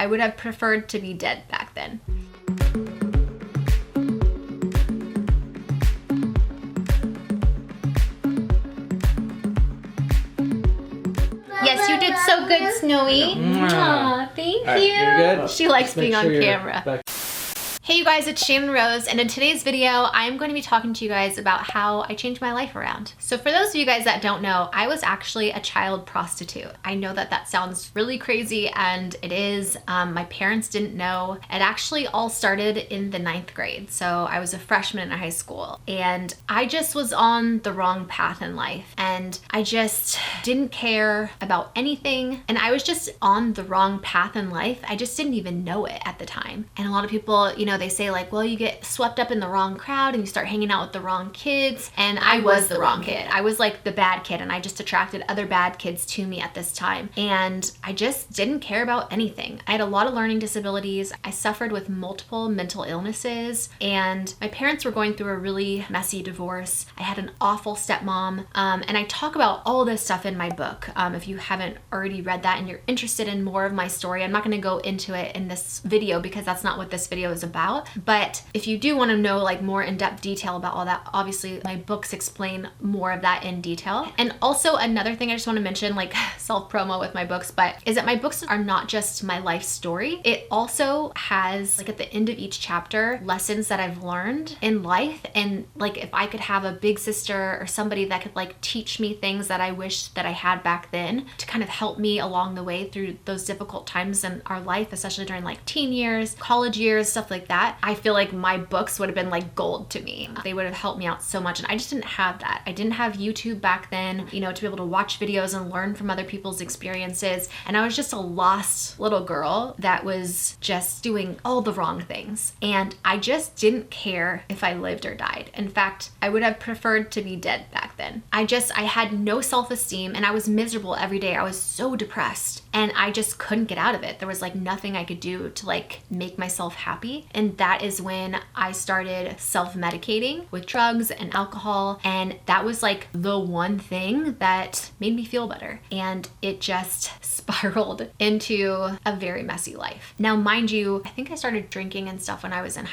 I would have preferred to be dead back then. Yes, you did so good, Snowy. Aw, thank you. You're good. She likes being on you're camera. back. Hey you guys, it's Shannon Rose, and in today's video, I'm going to be talking to you guys about how I changed my life around. So for those of you guys that don't know, I was actually a child prostitute. I know that that sounds really crazy, and it is. My parents didn't know. It actually all started in the 9th grade. So I was a freshman in high school, and I just was on the wrong path in life, and I just didn't care about anything, and I was just on the wrong path in life. I just didn't even know it at the time. And a lot of people, you know, they say like, well, you get swept up in the wrong crowd and you start hanging out with the wrong kids. And I was the wrong kid. I was like the bad kid, and I just attracted other bad kids to me at this time. And I just didn't care about anything. I had a lot of learning disabilities. I suffered with multiple mental illnesses, and my parents were going through a really messy divorce. I had an awful stepmom. And I talk about all this stuff in my book. If you haven't already read that and you're interested in more of my story, I'm not going to go into it in this video because that's not what this video is about. But if you do want to know like more in-depth detail about all that, obviously my books explain more of that in detail. And also another thing I just want to mention, like self-promo with my books, but is that my books are not just my life story. It also has like at the end of each chapter lessons that I've learned in life, and like if I could have a big sister or somebody that could like teach me things that I wish that I had back then to kind of help me along the way through those difficult times in our life, especially during like teen years, college years, stuff like that. I feel like my books would have been like gold to me. They would have helped me out so much, and I just didn't have that. I didn't have YouTube back then, you know, to be able to watch videos and learn from other people's experiences. And I was just a lost little girl that was just doing all the wrong things. And I just didn't care if I lived or died. In fact, I would have preferred to be dead back then. I had no self-esteem, and I was miserable every day. I was so depressed, and I just couldn't get out of it. There was like nothing I could do to like make myself happy. And that is when I started self-medicating with drugs and alcohol. And that was like the one thing that made me feel better. And it just spiraled into a very messy life. Now, mind you, I think I started drinking and stuff when I was in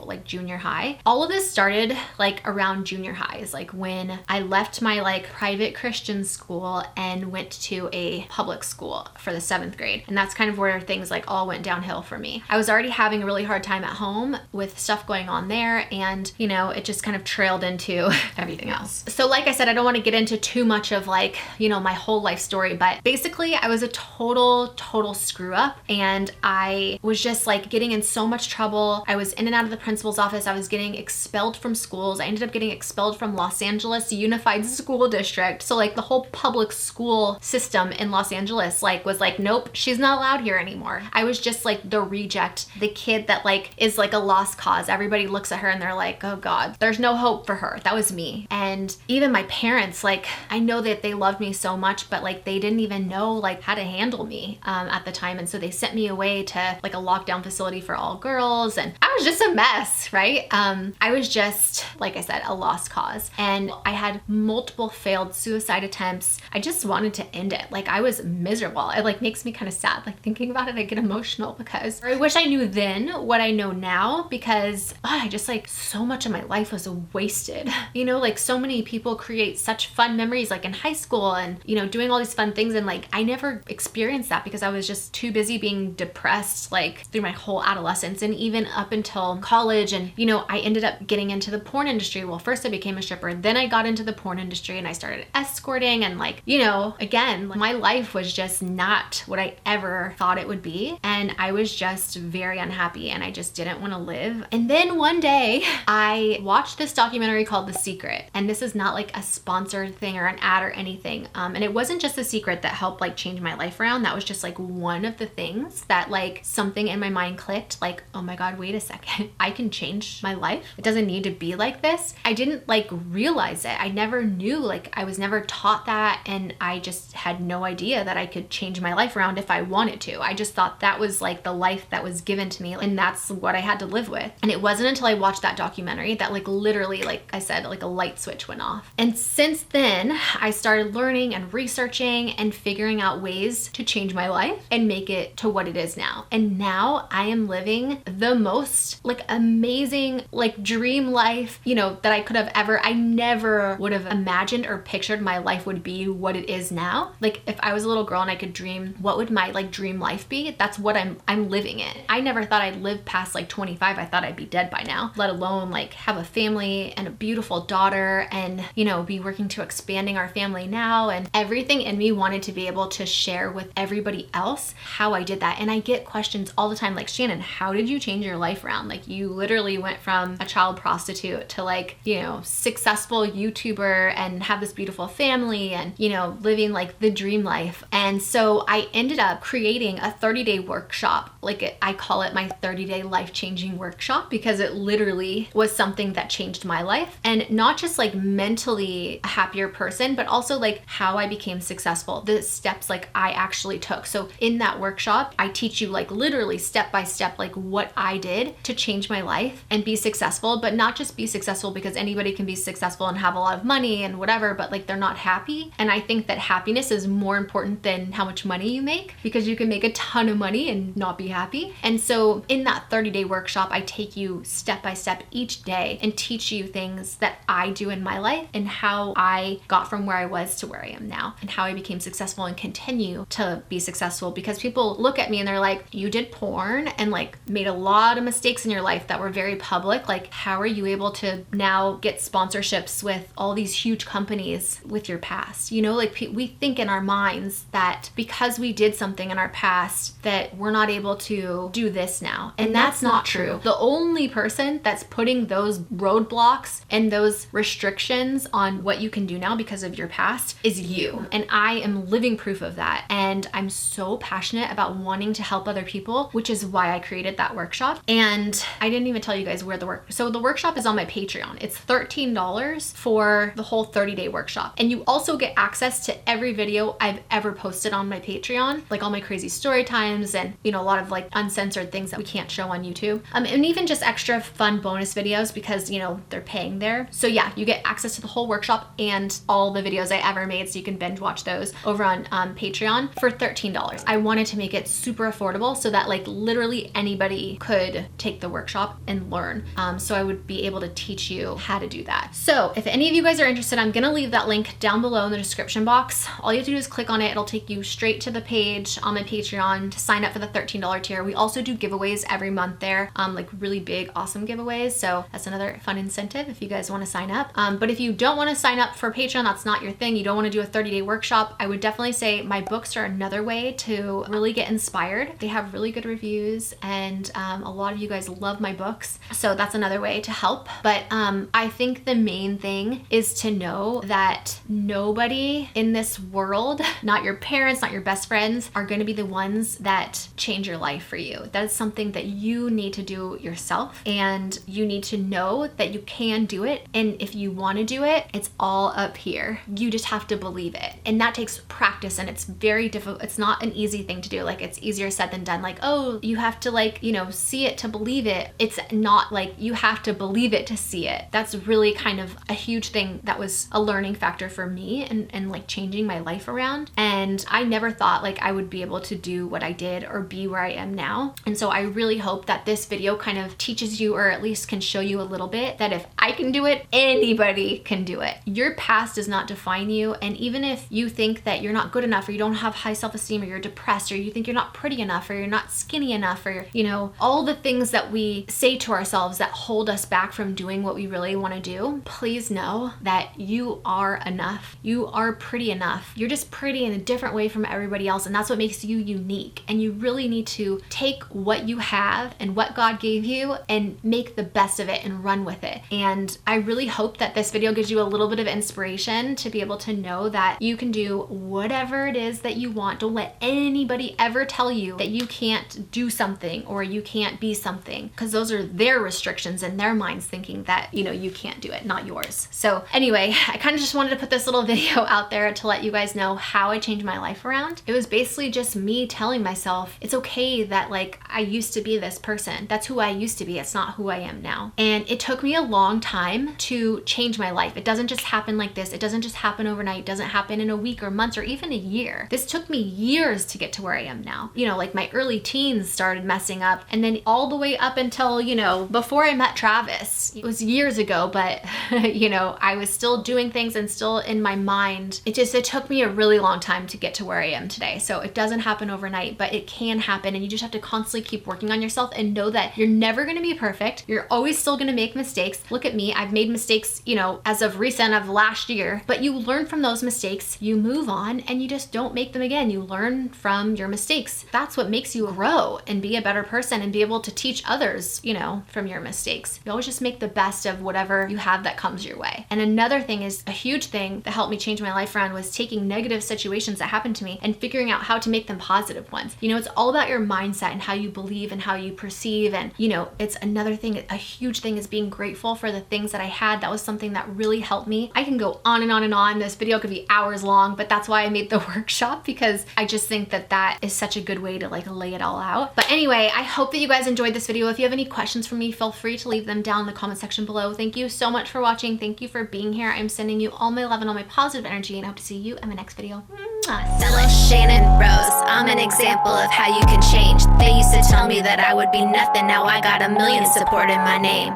like junior high. All of this started like around junior high, is like when I left my like private Christian school and went to a public school for the 7th grade. And that's kind of where things like all went downhill for me. I was already having a really hard time at home with stuff going on there, and you know, it just kind of trailed into everything else. So like I said, I don't want to get into too much of like, you know, my whole life story, but basically I was a total screw up, and I was just like getting in so much trouble. I was in and out of the principal's office. I was getting expelled from schools. I ended up getting expelled from Los Angeles Unified School District. So like the whole public school system in Los Angeles like was like, nope, she's not allowed here anymore. I was just like the reject, the kid that like is like a lost cause. Everybody looks at her and they're like, oh God, there's no hope for her. That was me. And even my parents, like, I know that they loved me so much, but like they didn't even know like how to handle me at the time. And so they sent me away to like a lockdown facility for all girls, and I was just a mess, right? I was just, like I said, a lost cause, and I had multiple failed suicide attempts. I just wanted to end it. Like I was miserable. It like makes me kind of sad. Like thinking about it, I get emotional because I wish I knew then what I know now, because I just like so much of my life was wasted. You know, like so many people create such fun memories like in high school and, you know, doing all these fun things, and like I never experienced that because I was just too busy being depressed like through my whole adolescence and even up until college. And you know, I ended up getting into the porn industry. Well, first I became a stripper, then I got into the porn industry and I started escorting, and like, you know, again, like, my life was just not what I ever thought it would be, and I was just very unhappy, and I just didn't want to live. And then one day I watched this documentary called The Secret, and this is not like a sponsored thing or an ad or anything, and it wasn't just The Secret that helped like change my life around. That was just like one of the things that like something in my mind clicked, like, oh my God, wait a second, I can change my life. It doesn't need to be like this. I didn't like realize it. I never knew, like I was never taught that, and I just had no idea that I could change my life around if I wanted to. I just thought that was like the life that was given to me in that's what I had to live with. And it wasn't until I watched that documentary that like literally, like I said, like a light switch went off. And since then, I started learning and researching and figuring out ways to change my life and make it to what it is now. And now I am living the most like amazing, like dream life, you know, that I could have ever, I never would have imagined or pictured my life would be what it is now. Like if I was a little girl and I could dream, what would my like dream life be? That's what I'm living it. I never thought I'd live past like 25. I thought I'd be dead by now, let alone like have a family and a beautiful daughter and, you know, be working to expanding our family now. And everything in me wanted to be able to share with everybody else how I did that. And I get questions all the time like, Shannon, how did you change your life around? Like you literally went from a child prostitute to like, you know, successful YouTuber and have this beautiful family and, you know, living like the dream life. And so I ended up creating a 30-day workshop. Like I call it my 30-day life-changing workshop because it literally was something that changed my life, and not just like mentally a happier person, but also like how I became successful, the steps like I actually took. So in that workshop, I teach you like literally step by step, like what I did to change my life and be successful, but not just be successful because anybody can be successful and have a lot of money and whatever, but like they're not happy. And I think that happiness is more important than how much money you make, because you can make a ton of money and not be happy. And so in that 30-day workshop, I take you step by step each day and teach you things that I do in my life and how I got from where I was to where I am now and how I became successful and continue to be successful. Because people look at me and they're like, you did porn and like made a lot of mistakes in your life that were very public. Like, how are you able to now get sponsorships with all these huge companies with your past? You know, like we think in our minds that because we did something in our past that we're not able to do this now. And that's not true. The only person that's putting those roadblocks and those restrictions on what you can do now because of your past is you. And I am living proof of that. And I'm so passionate about wanting to help other people, which is why I created that workshop. And I didn't even tell you guys where so the workshop is on my Patreon. It's $13 for the whole 30-day workshop. And you also get access to every video I've ever posted on my Patreon, like all my crazy story times and, you know, a lot of like uncensored things that we can't show on YouTube. And even just extra fun bonus videos because, you know, they're paying there. So yeah, you get access to the whole workshop and all the videos I ever made, so you can binge watch those over on Patreon for $13. I wanted to make it super affordable so that like literally anybody could take the workshop and learn. So I would be able to teach you how to do that. So if any of you guys are interested, I'm gonna leave that link down below in the description box. All you have to do is click on it. It'll take you straight to the page on my Patreon to sign up for the $13 tier. We also do giveaways every month there, like really big, awesome giveaways. So that's another fun incentive if you guys want to sign up. But if you don't want to sign up for Patreon, that's not your thing, you don't want to do a 30-day workshop, I would definitely say my books are another way to really get inspired. They have really good reviews and a lot of you guys love my books. So that's another way to help. But I think the main thing is to know that nobody in this world, not your parents, not your best friends, are going to be the ones that change your life for you. That is something that you need to do yourself, and you need to know that you can do it. And if you want to do it, it's all up here. You just have to believe it. And that takes practice, and it's very difficult. It's not an easy thing to do. Like, it's easier said than done. Like, oh, you have to like, you know, see it to believe it. It's not like you have to believe it to see it. That's really kind of a huge thing that was a learning factor for me and like changing my life around. And I never thought like I would be able to do what I did or be where I am now. And so I really hope that this video kind of teaches you, or at least can show you a little bit, that if I can do it, anybody can do it. Your past does not define you. And even if you think that you're not good enough, or you don't have high self-esteem, or you're depressed, or you think you're not pretty enough, or you're not skinny enough, or, you know, all the things that we say to ourselves that hold us back from doing what we really want to do, please know that you are enough. You are pretty enough. You're just pretty in a different way from everybody else, and that's what makes you unique. And you really need to take what you have and what God gave you and make the best of it and run with it. And And I really hope that this video gives you a little bit of inspiration to be able to know that you can do whatever it is that you want. Don't let anybody ever tell you that you can't do something or you can't be something, because those are their restrictions in their minds, thinking that, you know, you can't do it, not yours. So anyway, I kind of just wanted to put this little video out there to let you guys know how I changed my life around. It was basically just me telling myself it's okay that like I used to be this person. That's who I used to be. It's not who I am now. And it took me a long time to change my life. It doesn't just happen like this. It doesn't just happen overnight. It doesn't happen in a week or months or even a year. This took me years to get to where I am now. You know, like my early teens started messing up, and then all the way up until, you know, before I met Travis. It was years ago, but you know, I was still doing things and still in my mind. It took me a really long time to get to where I am today. So it doesn't happen overnight, but it can happen, and you just have to constantly keep working on yourself and know that you're never going to be perfect. You're always still going to make mistakes. Look at me. I've made mistakes, you know, as of recent of last year, but you learn from those mistakes, you move on, and you just don't make them again. You learn from your mistakes. That's what makes you grow and be a better person and be able to teach others, you know, from your mistakes. You always just make the best of whatever you have that comes your way. And another thing is, a huge thing that helped me change my life around was taking negative situations that happened to me and figuring out how to make them positive ones. You know, it's all about your mindset and how you believe and how you perceive. And, you know, it's another thing, a huge thing is being grateful for the things that I had. That was something that really helped me. I can go on and on and on. This video could be hours long, but that's why I made the workshop, because I just think that that is such a good way to like lay it all out. But anyway, I hope that you guys enjoyed this video. If you have any questions for me, feel free to leave them down in the comment section below. Thank you so much for watching. Thank you for being here. I'm sending you all my love and all my positive energy, and I hope to see you in my next video. Fellow Shannon Rose, I'm an example of how you can change. They used to tell me that I would be nothing. Now I got a million support in my name.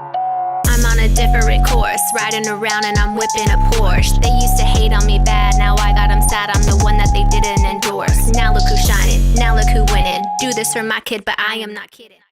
I'm on a different course, riding around and I'm whipping a Porsche. They used to hate on me bad, now I got them sad. I'm the one that they didn't endorse. Now look who's shining, now look who winning. Do this for my kid, but I am not kidding.